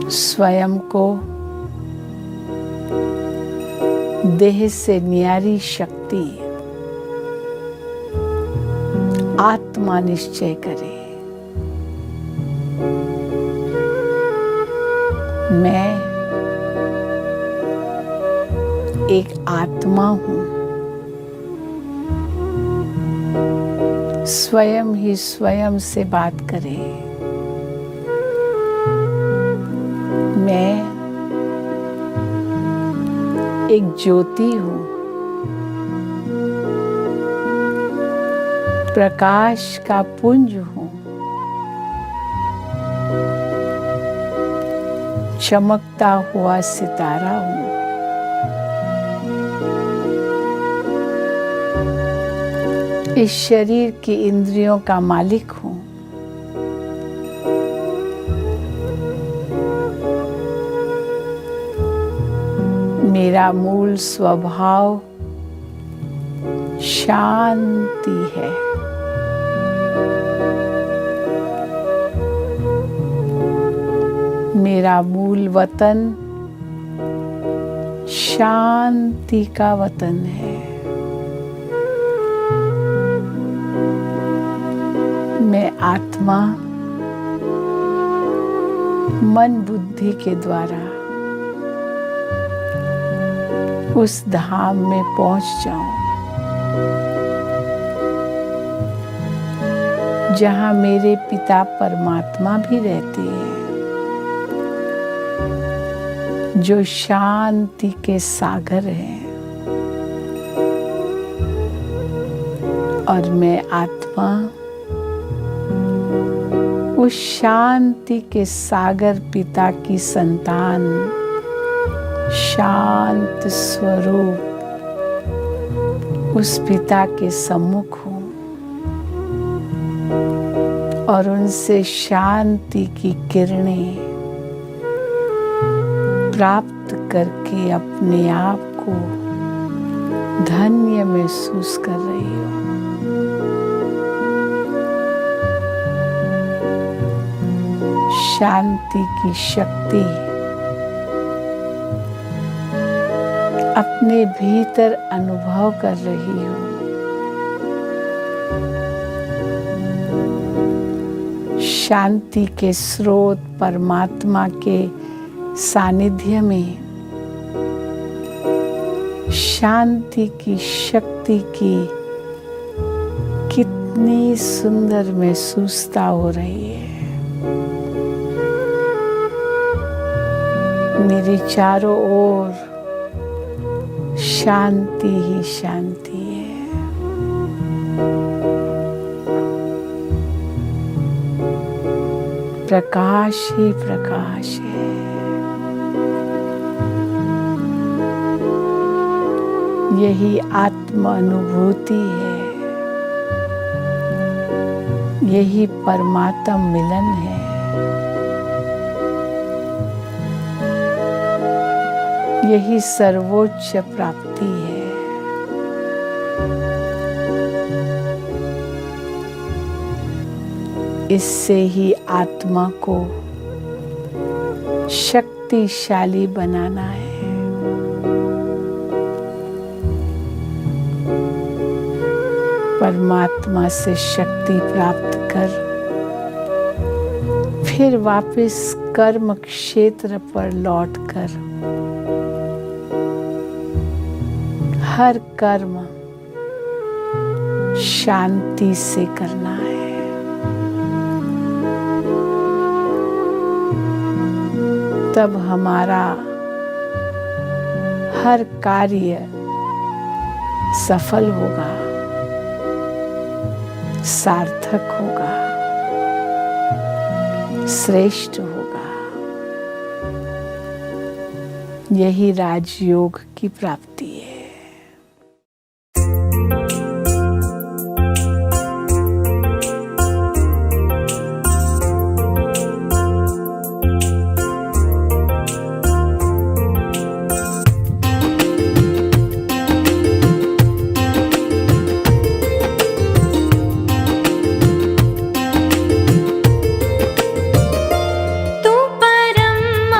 स्वयं को देह से न्यारी शक्ति आत्मा निश्चय करे। मैं एक आत्मा हूँ। स्वयं ही स्वयं से बात करे। मैं एक ज्योति हूँ, प्रकाश का पुंज हूँ, चमकता हुआ सितारा हूँ। इस शरीर की इंद्रियों का मालिक हूँ। मेरा मूल स्वभाव शांति है। मेरा मूल वतन शांति का वतन है। मैं आत्मा मन बुद्धि के द्वारा उस धाम में पहुंच जाऊं जहां मेरे पिता परमात्मा भी रहते हैं, जो शांति के सागर हैं। और मैं आत्मा उस शांति के सागर पिता की संतान, शांत स्वरूप उस पिता के सम्मुख हूँ और उनसे शांति की किरणें प्राप्त करके अपने आप को धन्य महसूस कर रही हूँ। शांति की शक्ति अपने भीतर अनुभव कर रही हूँ। शांति के स्रोत परमात्मा के सानिध्य में शांति की शक्ति की कितनी सुंदर महसूसता हो रही है। मेरे चारों ओर शांति ही शांति है। प्रकाश ही प्रकाश है। यही आत्म अनुभूति है। यही परमात्म मिलन है। यही सर्वोच्च प्राप्ति है। इससे ही आत्मा को शक्तिशाली बनाना है। परमात्मा से शक्ति प्राप्त कर फिर वापस कर्म क्षेत्र पर लौटकर हर कर्म शांति से करना है। तब हमारा हर कार्य सफल होगा, सार्थक होगा, श्रेष्ठ होगा। यही राजयोग की प्राप्ति है। तू परम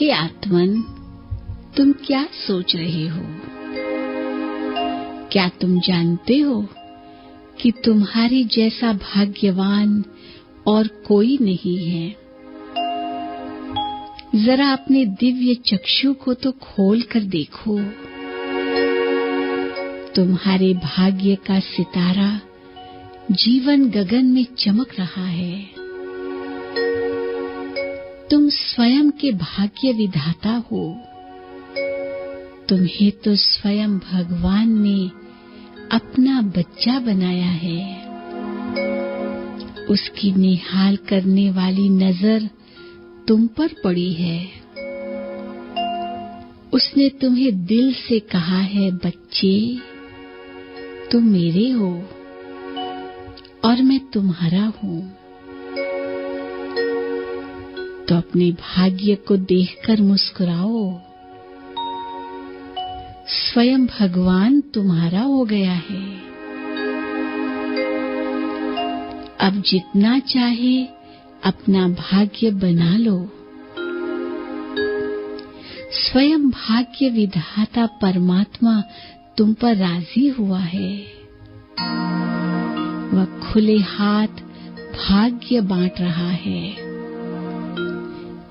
हे आत्मन, तुम क्या सोच रहे हो? क्या तुम जानते हो कि तुम्हारे जैसा भाग्यवान और कोई नहीं है? जरा अपने दिव्य चक्षु को तो खोल कर देखो। तुम्हारे भाग्य का सितारा जीवन गगन में चमक रहा है। तुम स्वयं के भाग्य विधाता हो। तुम्हें तो स्वयं भगवान ने अपना बच्चा बनाया है। उसकी निहाल करने वाली नजर तुम पर पड़ी है। उसने तुम्हें दिल से कहा है, बच्चे, तुम मेरे हो और मैं तुम्हारा हूं। तो अपने भाग्य को देखकर मुस्कुराओ। स्वयं भगवान तुम्हारा हो गया है। अब जितना चाहे अपना भाग्य बना लो। स्वयं भाग्य विधाता परमात्मा तुम पर राजी हुआ है। वह खुले हाथ भाग्य बांट रहा है।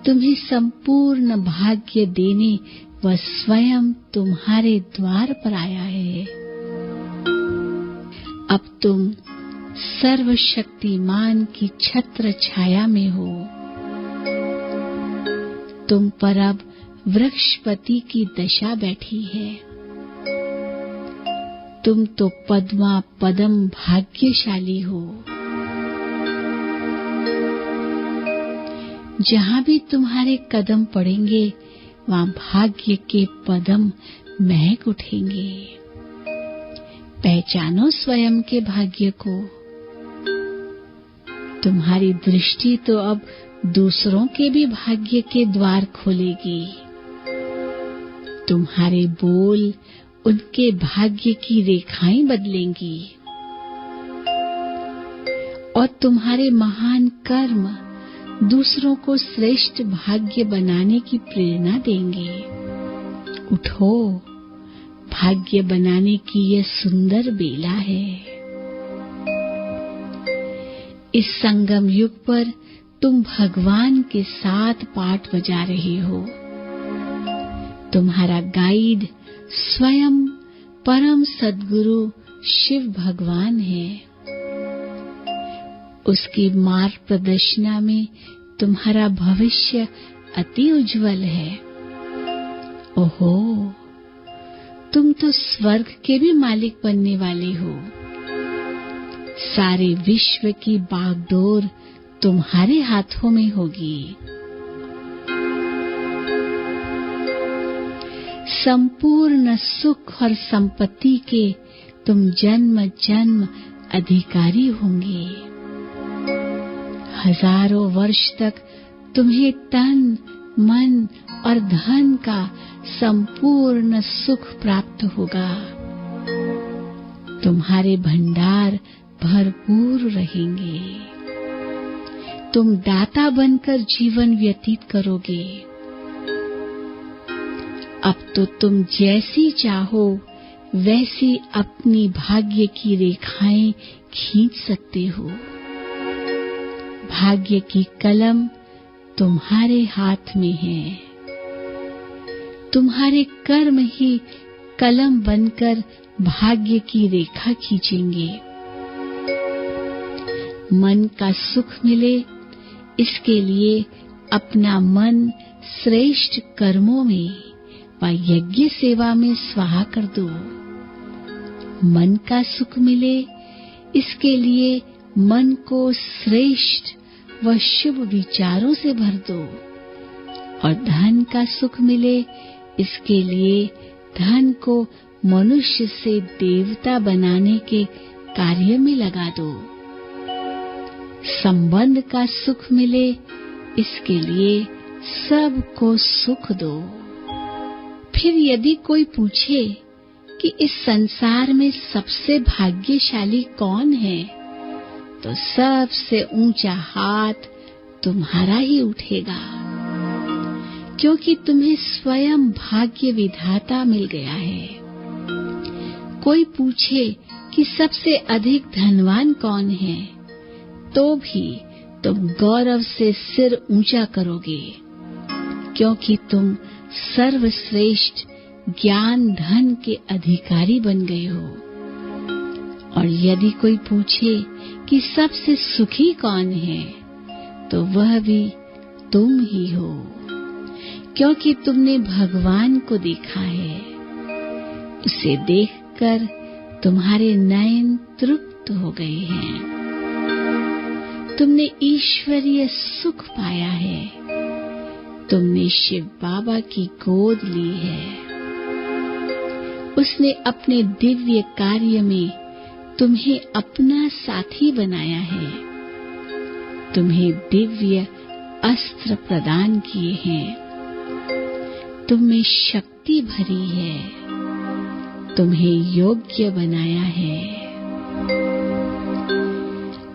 तुम्हें संपूर्ण भाग्य देने वह स्वयं तुम्हारे द्वार पर आया है। अब तुम सर्वशक्तिमान की छत्र छाया में हो। तुम पर अब वृक्षपति की दशा बैठी है। तुम तो पद्मा पदम भाग्यशाली हो। जहां भी तुम्हारे कदम पड़ेंगे वहां भाग्य के पदम महक उठेंगे। पहचानो स्वयं के भाग्य को। तुम्हारी दृष्टि तो अब दूसरों के भी भाग्य के द्वार खोलेगी। तुम्हारे बोल उनके भाग्य की रेखाएं बदलेंगी और तुम्हारे महान कर्म दूसरों को श्रेष्ठ भाग्य बनाने की प्रेरणा देंगे। उठो, भाग्य बनाने की यह सुंदर बेला है। इस संगम युग पर तुम भगवान के साथ पाठ बजा रहे हो। तुम्हारा गाइड स्वयं परम सद्गुरु शिव भगवान है। उसकी मार्ग प्रदर्शना में तुम्हारा भविष्य अति उज्जवल है। ओहो, तुम तो स्वर्ग के भी मालिक बनने वाले हो। सारे विश्व की बागडोर तुम्हारे हाथों में होगी। संपूर्ण सुख और संपत्ति के तुम जन्म जन्म अधिकारी होंगे। हजारों वर्ष तक तुम्हें तन, मन और धन का संपूर्ण सुख प्राप्त होगा। तुम्हारे भंडार भरपूर रहेंगे। तुम दाता बनकर जीवन व्यतीत करोगे। अब तो तुम जैसी चाहो वैसी अपनी भाग्य की रेखाएं खींच सकते हो। भाग्य की कलम तुम्हारे हाथ में है। तुम्हारे कर्म ही कलम बनकर भाग्य की रेखा खींचेंगे। मन का सुख मिले, इसके लिए अपना मन श्रेष्ठ कर्मों में व यज्ञ सेवा में स्वाहा कर दो। मन का सुख मिले, इसके लिए मन को श्रेष्ठ व शुभ विचारों से भर दो। और धन का सुख मिले, इसके लिए धन को मनुष्य से देवता बनाने के कार्य में लगा दो। संबंध का सुख मिले, इसके लिए सबको सुख दो। फिर यदि कोई पूछे कि इस संसार में सबसे भाग्यशाली कौन है, तो सबसे ऊंचा हाथ तुम्हारा ही उठेगा, क्योंकि तुम्हें स्वयं भाग्य विधाता मिल गया है। कोई पूछे कि सबसे अधिक धनवान कौन है, तो भी तुम गौरव से सिर ऊंचा करोगे, क्योंकि तुम सर्वश्रेष्ठ ज्ञान धन के अधिकारी बन गए हो। और यदि कोई पूछे कि सबसे सुखी कौन है, तो वह भी तुम ही हो, क्योंकि तुमने भगवान को देखा है। उसे देखकर तुम्हारे नयन तृप्त हो गए हैं। तुमने ईश्वरीय सुख पाया है। तुमने शिव बाबा की गोद ली है। उसने अपने दिव्य कार्य में तुम्हें अपना साथी बनाया है। तुम्हें दिव्य अस्त्र प्रदान किए हैं। तुम में शक्ति भरी है। तुम्हें योग्य बनाया है।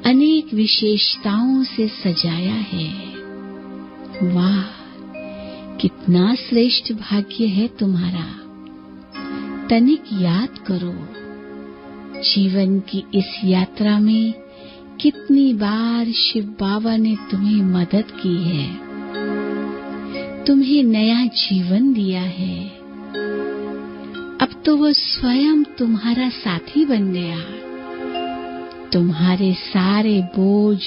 अनेक विशेषताओं से सजाया है। वाह, कितना श्रेष्ठ भाग्य है तुम्हारा। तनिक याद करो, जीवन की इस यात्रा में कितनी बार शिव बाबा ने तुम्हें मदद की है, तुम्हें नया जीवन दिया है। अब तो वो स्वयं तुम्हारा साथी बन गया। तुम्हारे सारे बोझ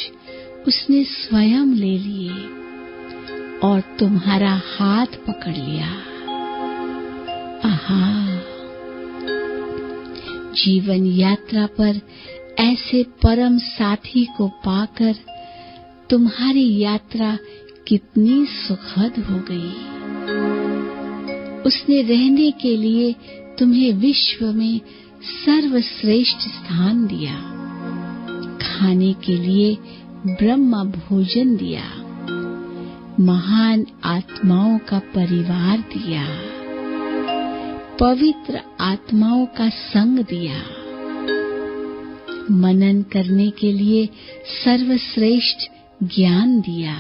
उसने स्वयं ले लिए और तुम्हारा हाथ पकड़ लिया। आहा, जीवन यात्रा पर ऐसे परम साथी को पाकर तुम्हारी यात्रा कितनी सुखद हो गई। उसने रहने के लिए तुम्हें विश्व में सर्वश्रेष्ठ स्थान दिया, खाने के लिए ब्रह्म भोजन दिया, महान आत्माओं का परिवार दिया, पवित्र आत्माओं का संग दिया, मनन करने के लिए सर्वश्रेष्ठ ज्ञान दिया,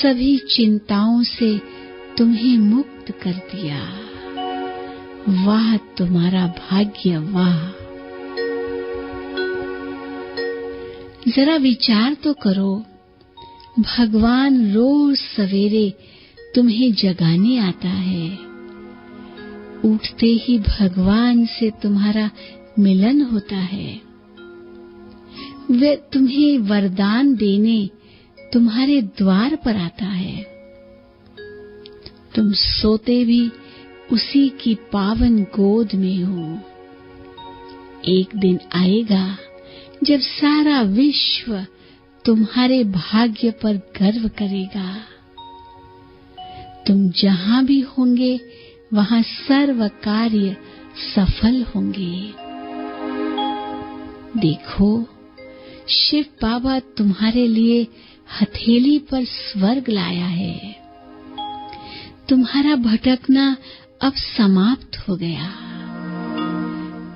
सभी चिंताओं से तुम्हें मुक्त कर दिया। वाह तुम्हारा भाग्य, वाह। जरा विचार तो करो, भगवान रोज सवेरे तुम्हें जगाने आता है। उठते ही भगवान से तुम्हारा मिलन होता है। वे तुम्हें वरदान देने तुम्हारे द्वार पर आता है। तुम सोते भी उसी की पावन गोद में हो। एक दिन आएगा जब सारा विश्व तुम्हारे भाग्य पर गर्व करेगा। तुम जहां भी होंगे वहां सर्व कार्य सफल होंगे। देखो, शिव बाबा तुम्हारे लिए हथेली पर स्वर्ग लाया है। तुम्हारा भटकना अब समाप्त हो गया।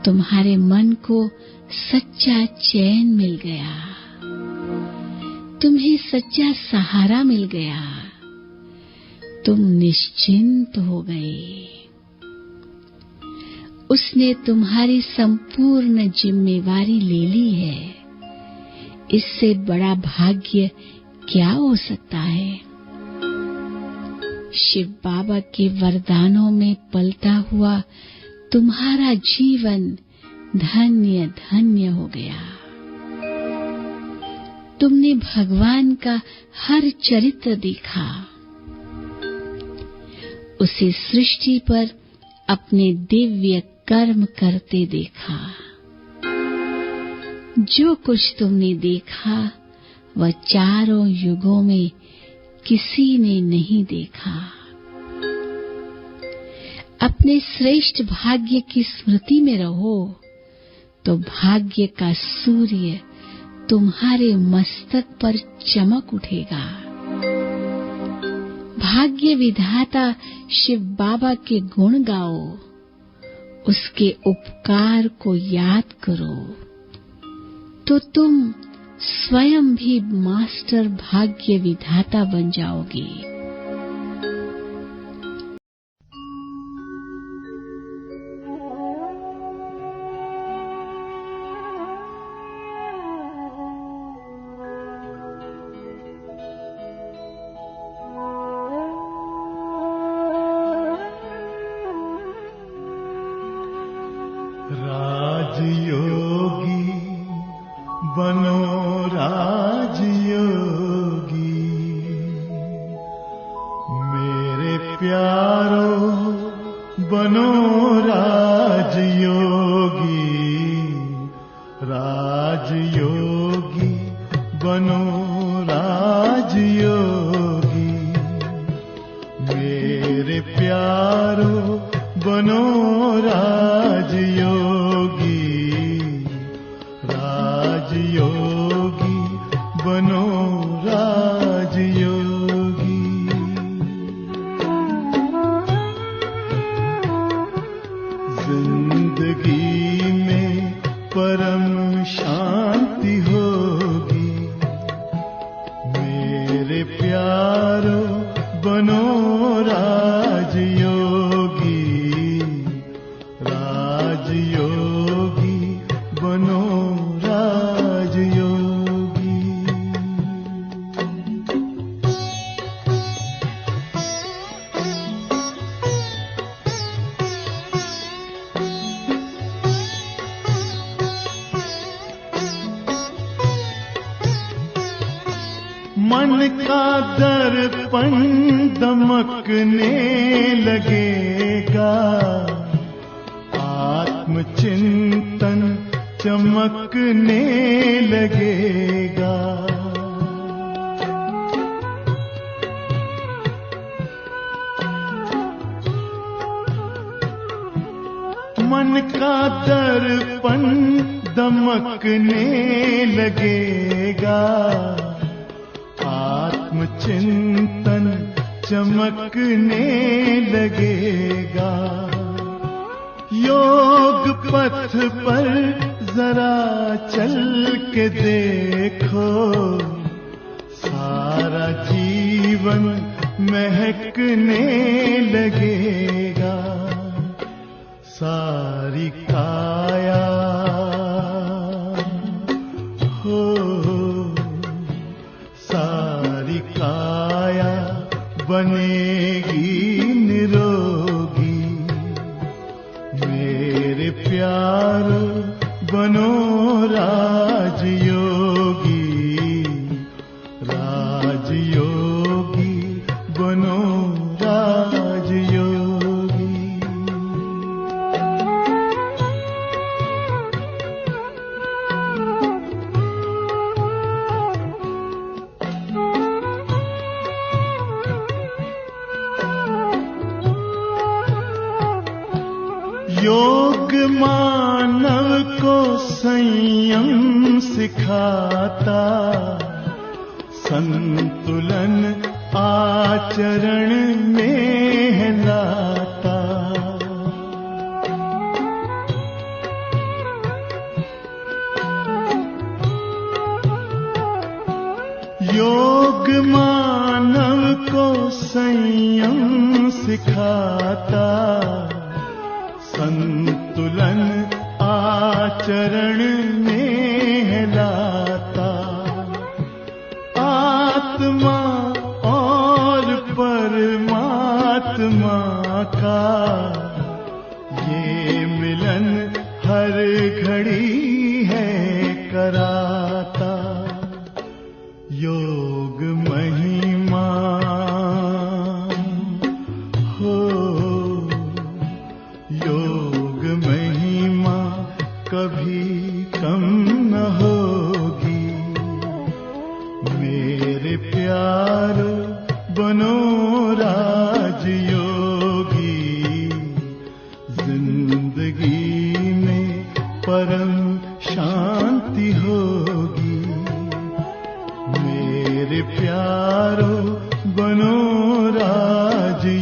तुम्हारे मन को सच्चा चैन मिल गया। तुम्हें सच्चा सहारा मिल गया। तुम निश्चिंत हो गए। उसने तुम्हारी संपूर्ण जिम्मेवारी ले ली है। इससे बड़ा भाग्य क्या हो सकता है? शिव बाबा के वरदानों में पलता हुआ तुम्हारा जीवन धन्य धन्य हो गया। तुमने भगवान का हर चरित्र देखा। उसे सृष्टि पर अपने दिव्य कर्म करते देखा। जो कुछ तुमने देखा वह चारों युगों में किसी ने नहीं देखा। अपने श्रेष्ठ भाग्य की स्मृति में रहो तो भाग्य का सूर्य तुम्हारे मस्तक पर चमक उठेगा। भाग्य विधाता शिव बाबा के गुण गाओ, उसके उपकार को याद करो, तो तुम स्वयं भी मास्टर भाग्य विधाता बन जाओगे। बनो राजयोगी, मेरे प्यारो बनो राजयोगी, राजयोगी बनो राजयोगी। जिंदगी में परम शांति होगी, मेरे प्यारो बनो राजयोगी, राजयोगी बनो राजयोगी। मन का दर्पण दमकने लगेगा, आत्मचिंतन चमकने लगेगा। मन का दर्पण दमकने लगेगा, आत्मचिंतन चमकने लगेगा। योग पथ पर जरा चल के देखो, सारा जीवन महकने लगेगा। सारी काया हो, सारी काया बनेगी निरोगी, मेरे प्यारो बनो राजयोगी, राजयोगी बनो राजयोगी। योग मानव को संयम सिखाता, संतुलन आचरण में लाता। योग मानव को संयम सिखाता, संतुलन आचरण में लाता। आत्मा और परमात्मा का ये मिलन हर घड़ी है कराता। योग महिमा हो, योग महिमा कभी कम न होगी, मेरे प्यारो बनो राजयोगी। जिंदगी में परम शांति होगी, मेरे प्यारो बनो राजयोगी,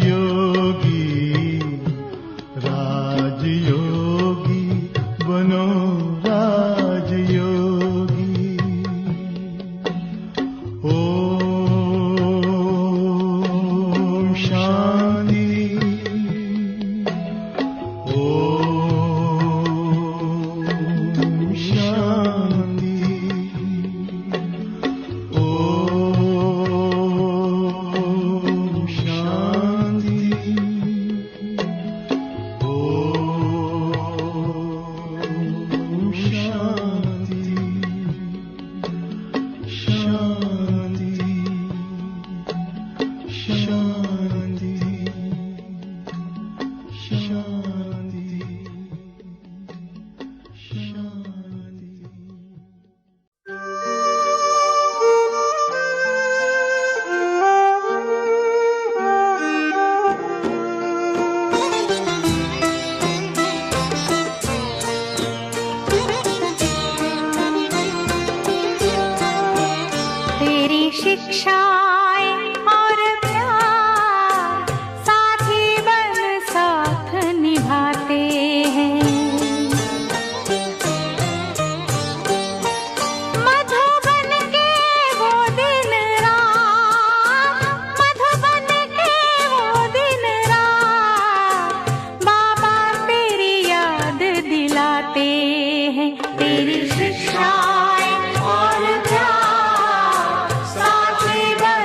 राजयोगी बनो राजयोगी। ओम शांति, ओम शांति, ओम शांति, ओम शांति, शांति, शांति, शांति, शांति। शिक्षाएं और प्यार साथी बन साथ निभाते हैं। मधुबन के वो दिन रात, मधुबन के वो दिन रात, बाबा तेरी याद दिलाते हैं। तेरी शिक्षाएं और प्यार साथी बन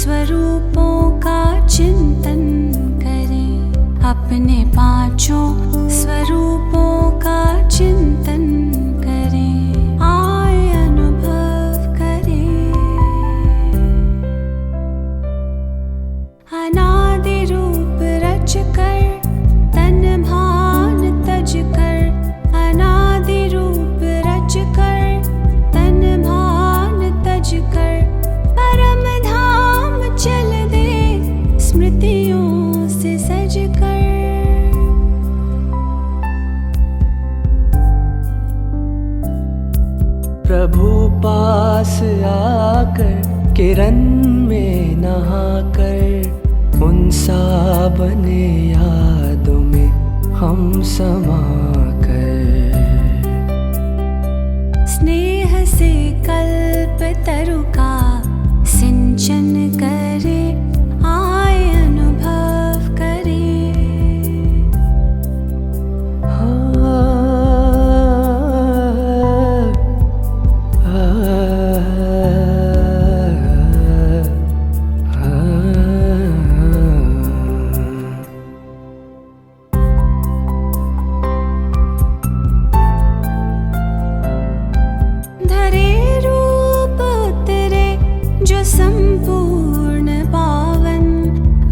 स्वरूपों का चिंतन करें। अपने पांचों स्वरूपों का चिंतन करें, आए अनुभव करें। अनादि रूप रच कर तन भान तज कर, अनादि रूप रच कर तन भान तज कर, परम धाम चल दे स्मृतियों से सज कर। प्रभु पास आकर किरण में नहाकर, उन सा बने यादों में हम समा कर। स्नेह से कल्प तरु का सिंचन करे, आए अनुभव करे। धरे रूप उतरे जो संपूर्ण पावन,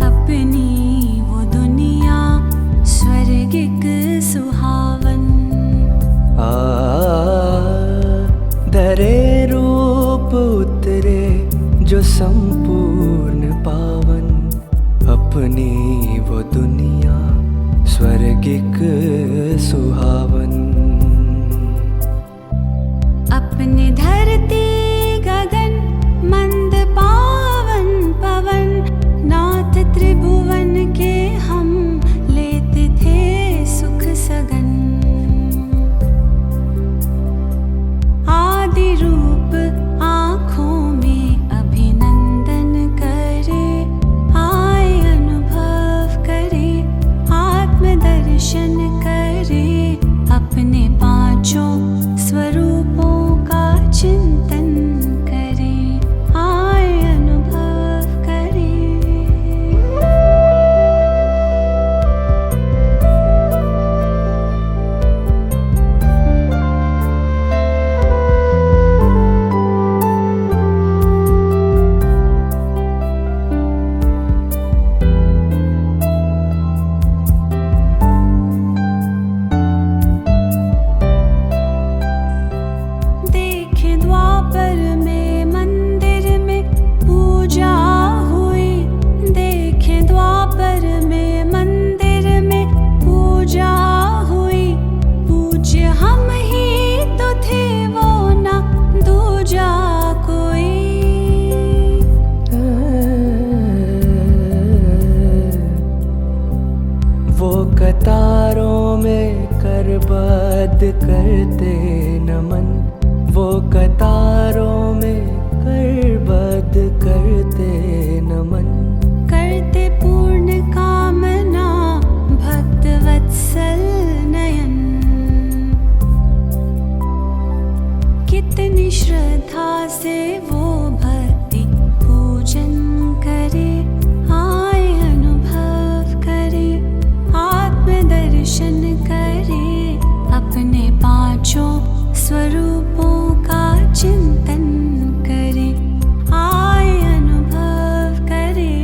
अपनी वो दुनिया स्वर्गिक सुहावन। धरे रूप उतरे जो संपूर्ण पावन, अपनी वो दुनिया स्वर्गिक सुहावन। अपने धरती गगन मंद पावन पवन, नाथ त्रिभुवन के हम लेते थे सुख सगन। आदि रूप आँखों में अभिनंदन करे, आए अनुभव करे, आत्मदर्शन करे। अपने पांचों स्वरूपों का चिंतन करे, आए अनुभव करे। देखें द्वापर में मंदिर में पूजा हुई, देखें द्वापर में मंदिर में पूजा हुई। पूज्य हम ही तो थे वो ना दूजा कोई। वो कतारों में करबद्ध करते नमन, वो कतारों में करबद्ध करते नमन। करते पूर्ण कामना भक्त वत्सल नयन, कितनी श्रद्धा से वो भक्ति पूजन करे, आए अनुभव करे, आत्मदर्शन करे। अपने पांचों स्वरूपों का चिंतन करे, आए अनुभव करे।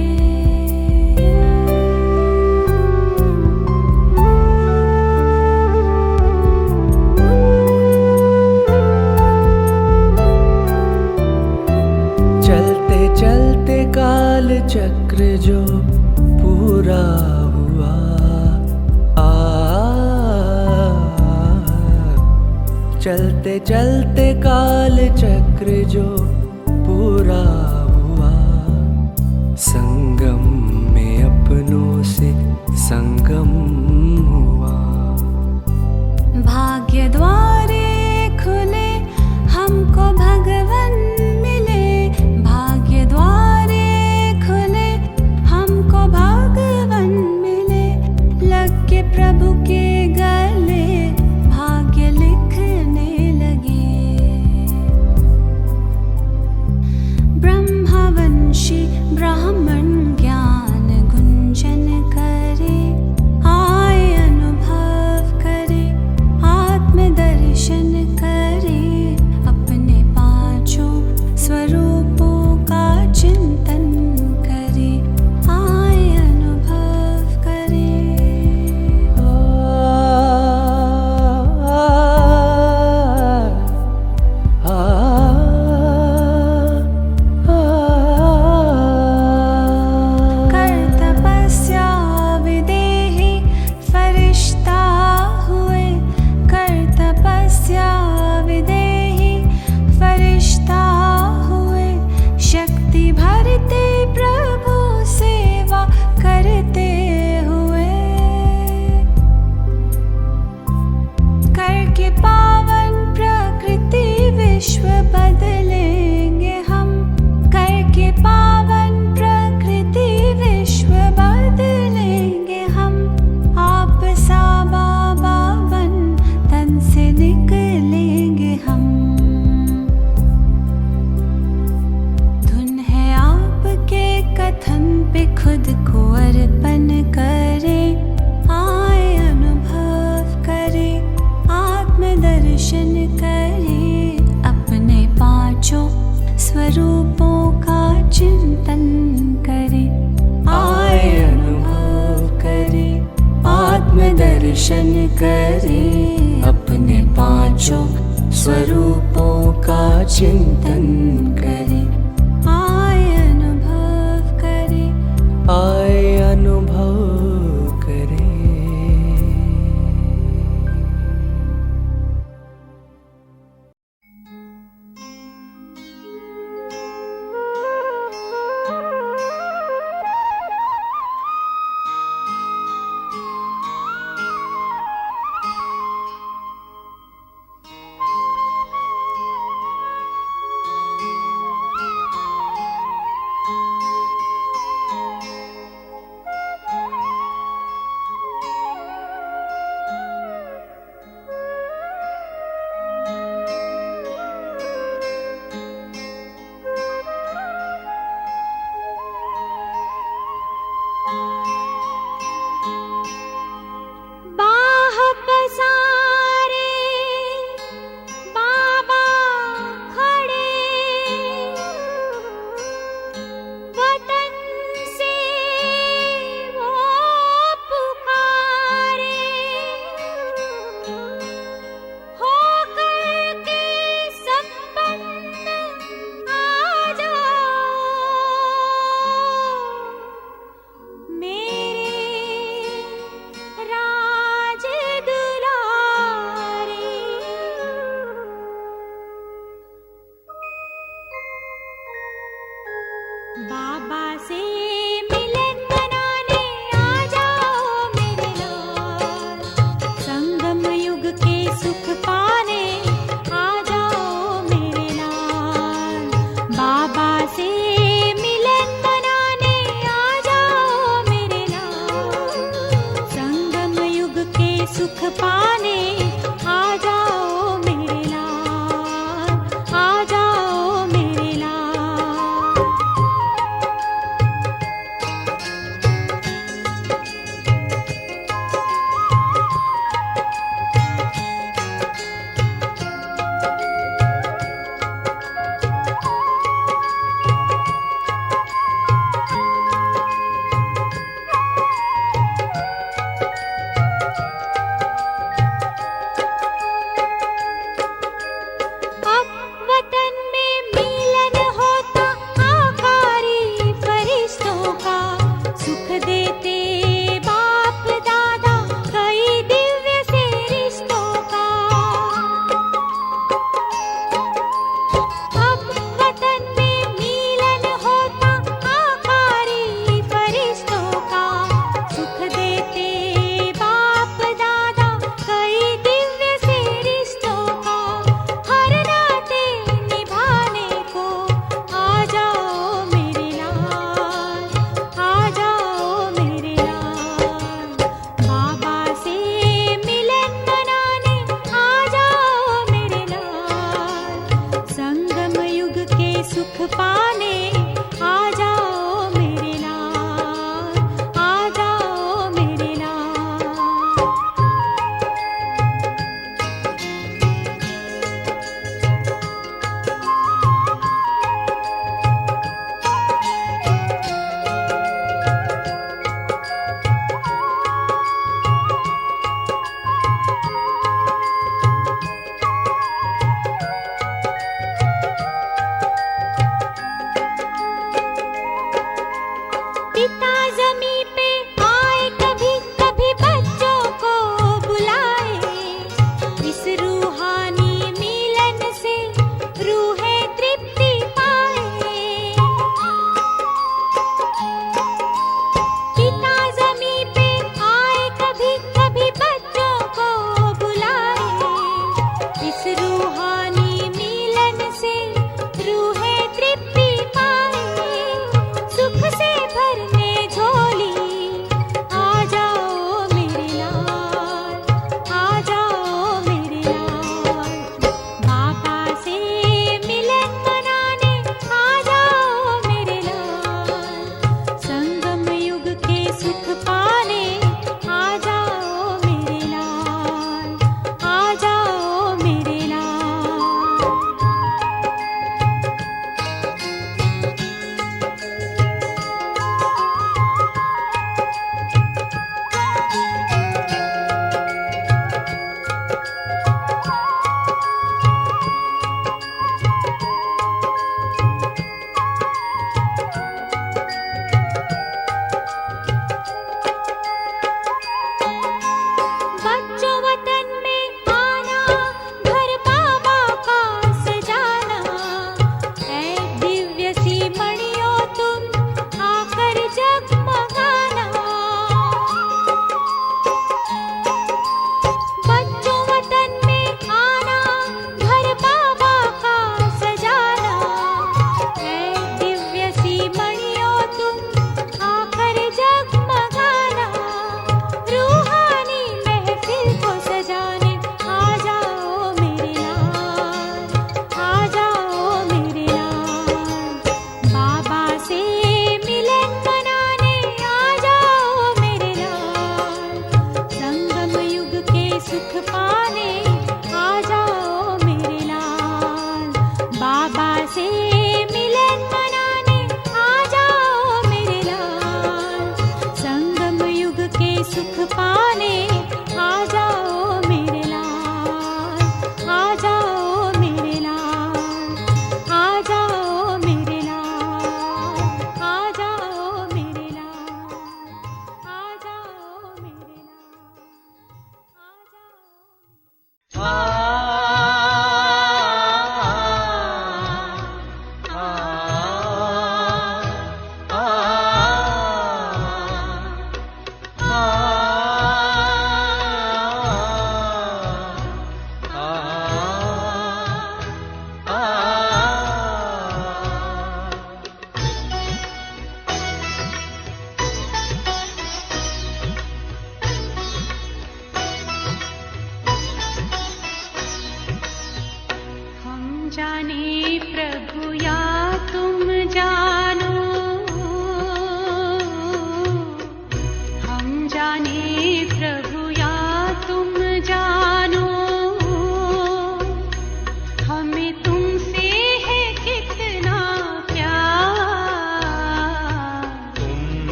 चलते चलते काल चक्र जो पूरा हुआ, चलते चलते काल चक्र जो पूरा हुआ, संगम में अपनों से संगम हुआ। भाग्य द्वारे खुले हमको भगवन मिले, भाग्य द्वारे खुले हमको भगवन मिले। लग के प्रभु के गले भाग्य लिखने लगे। भरते प्रभु सेवा करते हुए, करके पावन प्रकृति विश्व बदलेंगे हम, करके पावन प्रकृति विश्व बदलेंगे हम। आप सा बाबा बन तन से निकलेंगे हम। धुन है आपके कथन पे खुद को अर्पण करें, आए अनुभव करें, आत्मदर्शन करें, अपने पांचों स्वरूपों का चिंतन करें। आए अनुभव करें, आत्मदर्शन करें, अपने पांचों स्वरूपों का चिंतन करें। आए अनुभव करें, आए अनुभव करें। बाह पसारे बाबा खड़े, वतन से वो पुकारे, होकर के संपन्न आ जाओ मेरे राज दुलारे। बाबा से मिलन मनाने आ जाओ मेरे लाल, संगम युग के सुख पाने आ जाओ मेरे लाल। बाबा से मिलन मनाने आ जाओ मेरे लाल, संगम युग के सुख पाने आ जाओ मेरे लाल, आ जाओ मेरे लाल।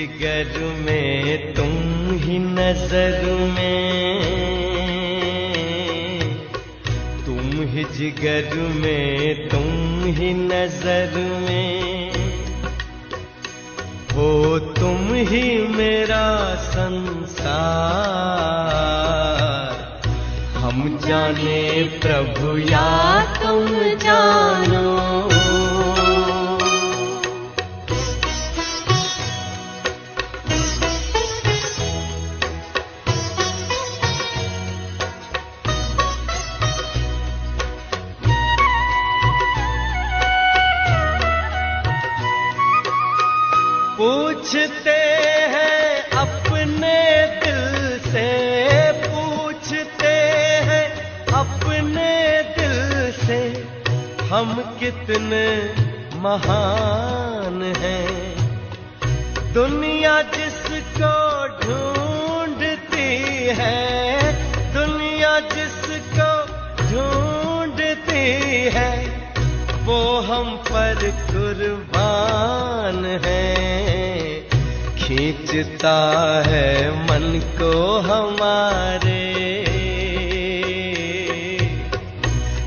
जिगर में तुम ही नजर में, तुम ही जिगर में तुम ही नजर में, हो तुम ही मेरा संसार। हम जाने प्रभु या तुम जानो, पूछते हैं अपने दिल से, पूछते हैं अपने दिल से, हम कितने महान हैं। दुनिया जिसको ढूंढती है, दुनिया जिसको ढूंढती है, वो हम पर कुर्बान है। खींचता है मन को हमारे,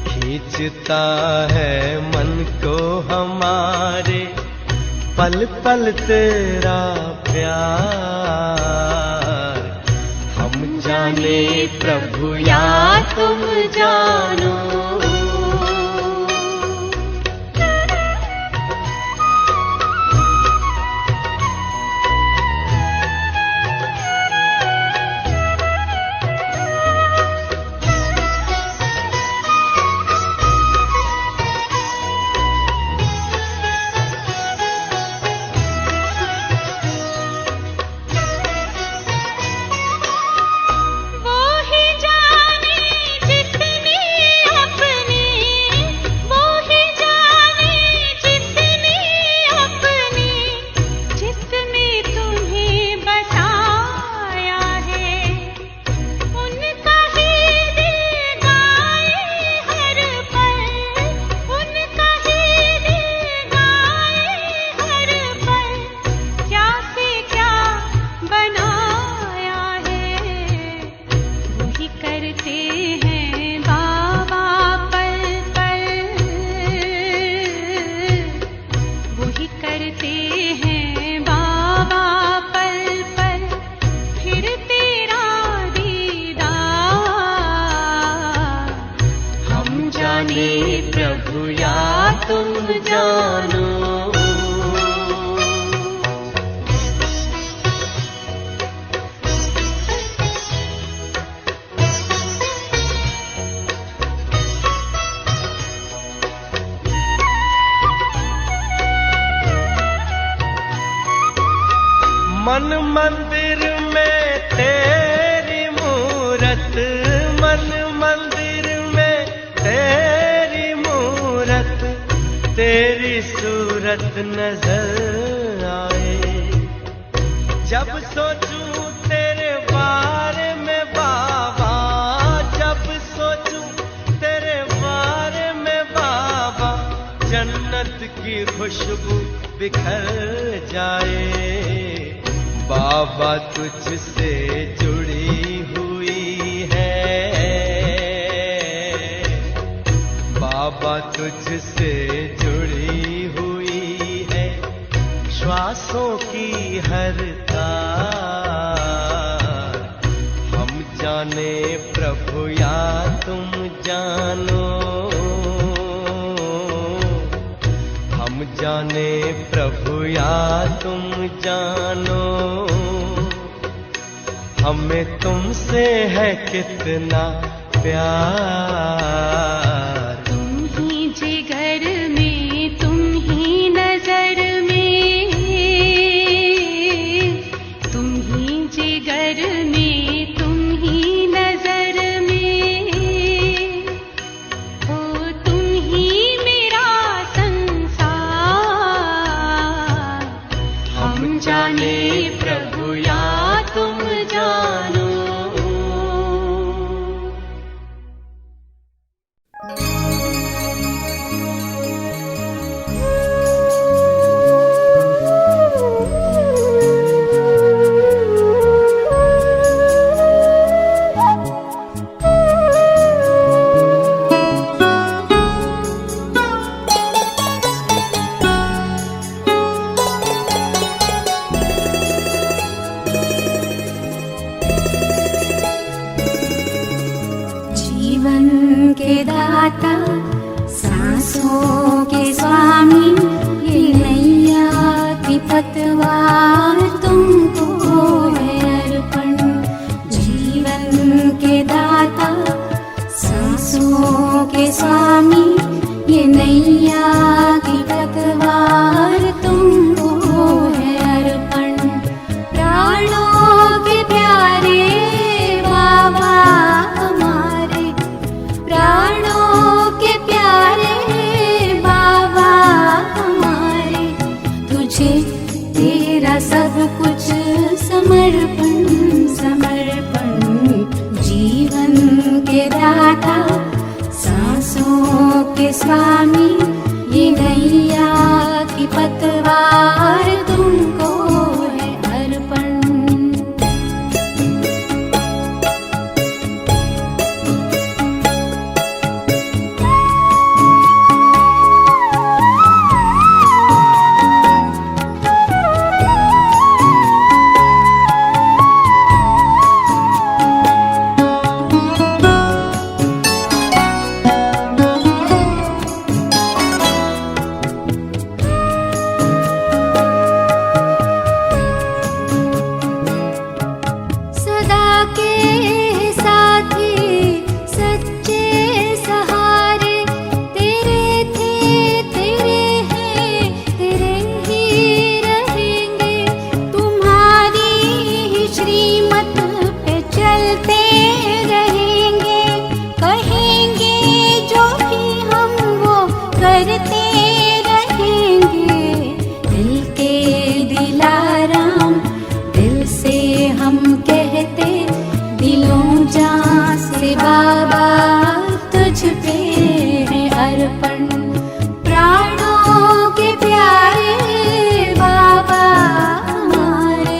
खींचता है मन को हमारे, पल पल तेरा प्यार। हम जाने प्रभु या तुम जानो, प्रभु या तुम जानो। मन मंदिर में तेरी मूरत, मन मंदिर में तेरी मूरत, तेरी सूरत नजर आए। जब सोचूं तेरे बारे में बाबा, जब सोचूं तेरे बारे में बाबा, जन्नत की खुशबू बिखर जाए। बाबा तुझसे जुड़ी हुई है, बाबा तुझसे जुड़ी हुई है, श्वासों की हर तार। हम जाने प्रभु या तुम जानो, हम जाने प्रभु या तुम जानो। हमें तुमसे है कितना प्यार। तुम ही जिगर में, तुम ही नजर में, तुम ही जिगर में, तुम ही नजर में, हो तुम ही मेरा संसार। हम जाने प्रभु या तुम जानो। पतवार तुमको है अर्पण। जीवन के दाता सांसों के स्वामी, ये नैया की पतवार तुमको है अर्पण। प्राणों के प्यारे बाबा हमारे, प्राणों के प्यारे बाबा हमारे, तुझे तेरा सब कुछ समर्पण समर्पण। जीवन के दाता सांसों के स्वामी, ये नैया की पतवार तुमको है अर्पण। सदा के साथी सच्चे सहारे, तेरे थे तेरे हैं तेरे ही रहेंगे। तुम्हारी ही श्रीमत पे चलते रहेंगे, कहेंगे जो भी हम वो करते रहेंगे। दिल के दिलाराम दिल से हम कहते, दिलों जान से बाबा तुझ पे है अर्पण। प्राणों के प्यारे बाबा हमारे,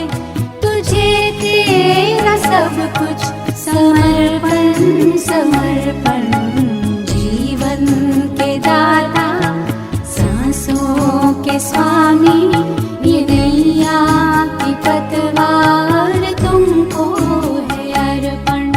तुझे तेरा सब कुछ समर्पण समर्पण। जीवन के दाता सांसों के स्वामी, ये नैया की पतवार तुमको है अर्पण।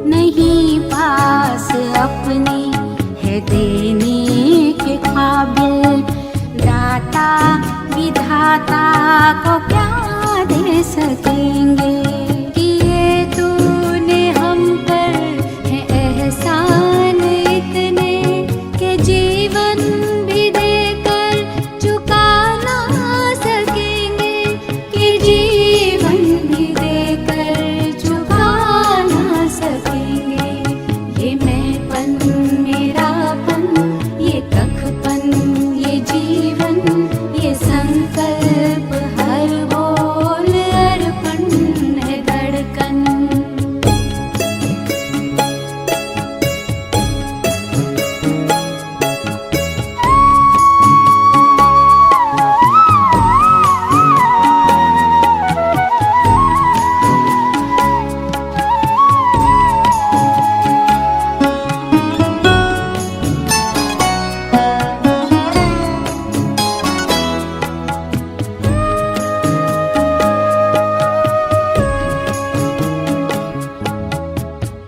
नहीं पास अपने है देने के काबिल, दाता विधाता को क्या दे सकेंगे। किए तूने हम पर है एहसान इतने, के जीवन भी देकर चुका ना सकेंगे। कि जीवन भी देकर चुका ना सकेंगे। ये मैंपन मेरापन, ये कखपन ये जीवन, ये संकल्प हर बोल अर्पण है धड़कन।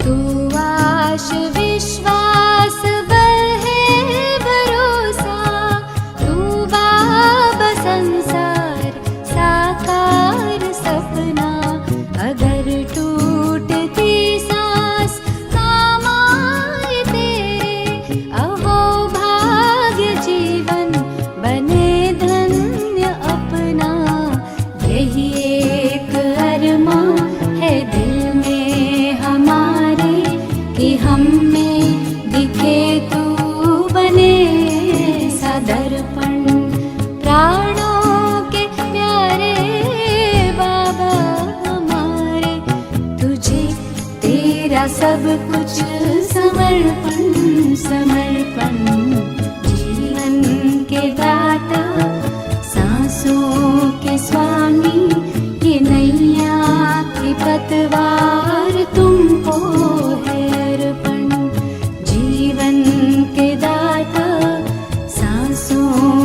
तू आश विश्वास बल है भरोसा, तू बाबा संसार साकार सपना। अगर टूटती सांस काम आए तेरे, अहो भाग्य जीवन बने धन्य अपना। यही एक अरमां है दिल में हमारे, कि हम में दिखे तू बने सदर्पण। प्राणों के प्यारे बाबा हमारे, तुझे तेरा सब कुछ समर्पण समर्पण। जीवन के दाता सांसों के स्वामी, ये नैया की पतवार तुमको है अर्पण। जीवन के दाता सांसों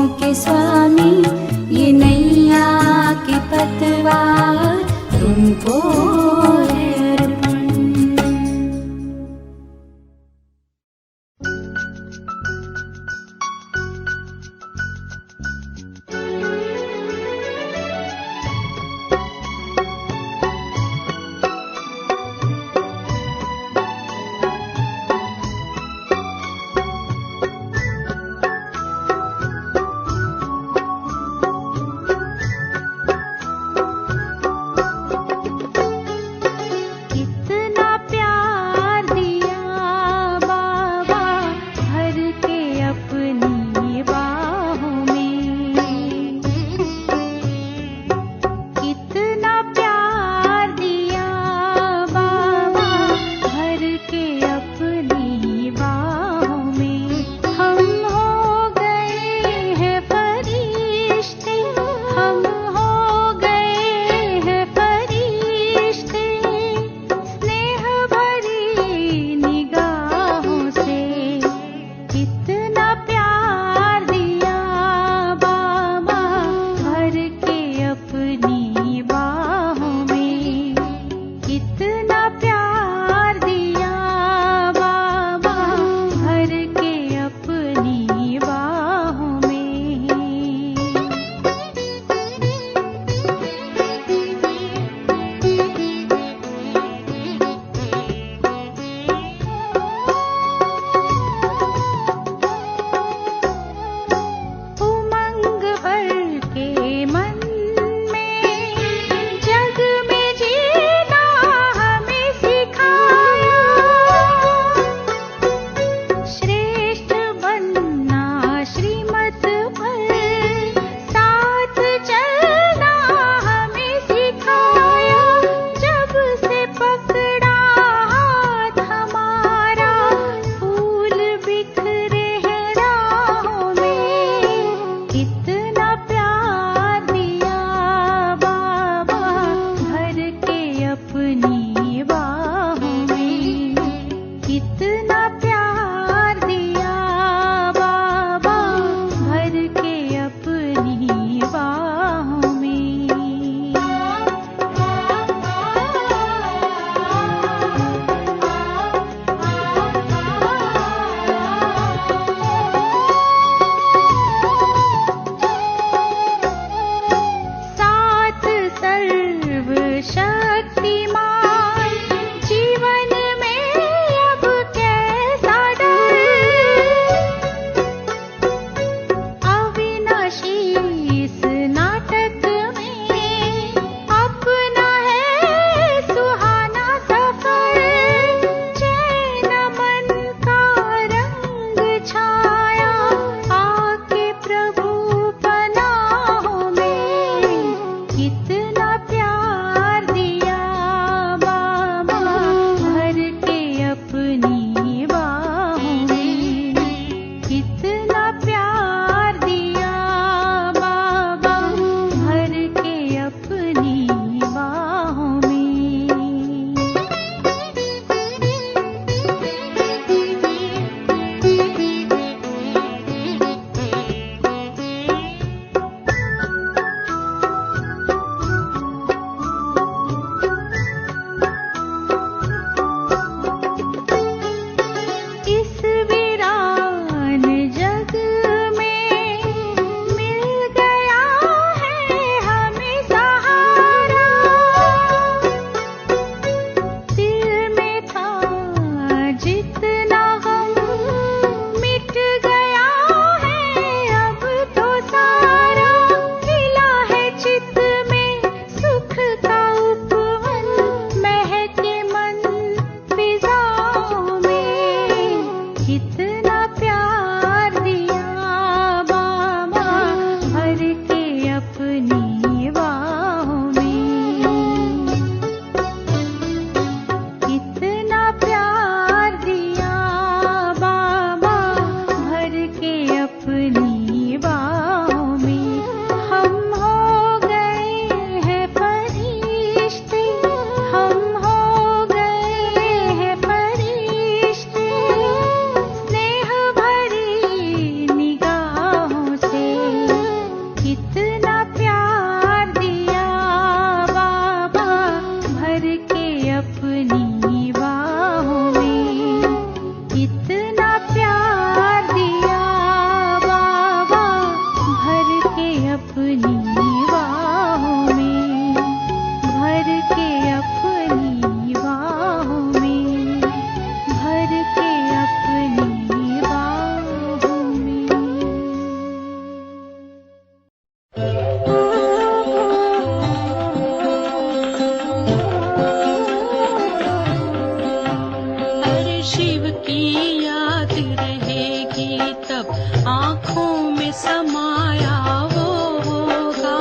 आँखों में समाया वो होगा।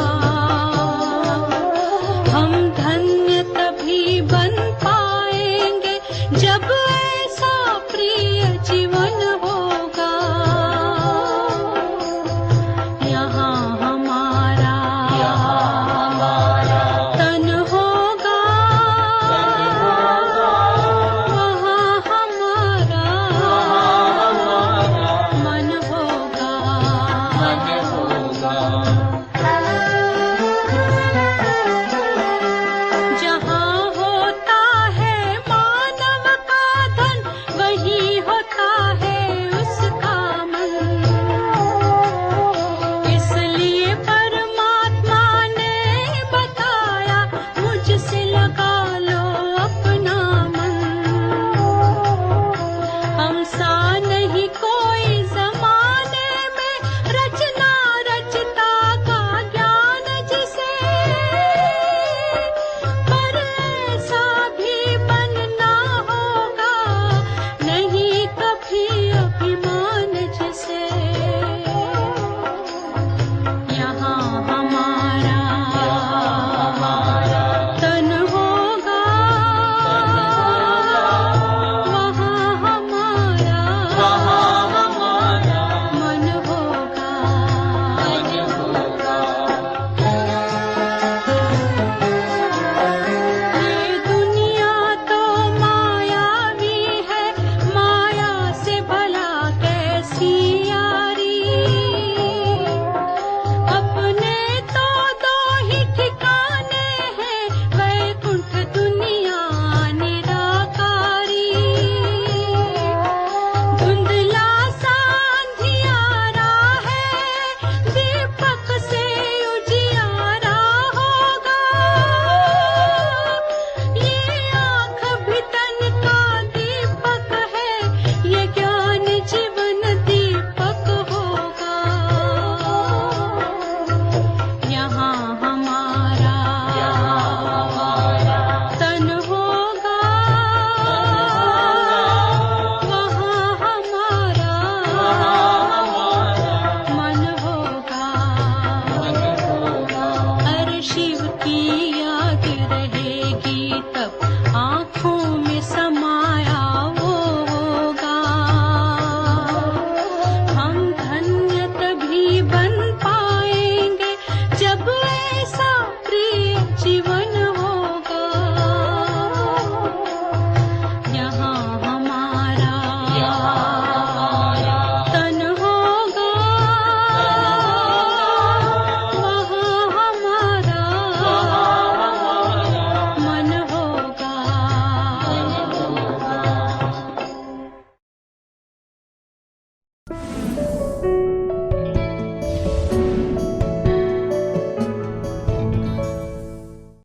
हम धन्य तभी बन पाएंगे जब ऐसा प्रिय जीवन होगा। यहाँ हमारा तन होगा, वहाँ हमारा मन होगा।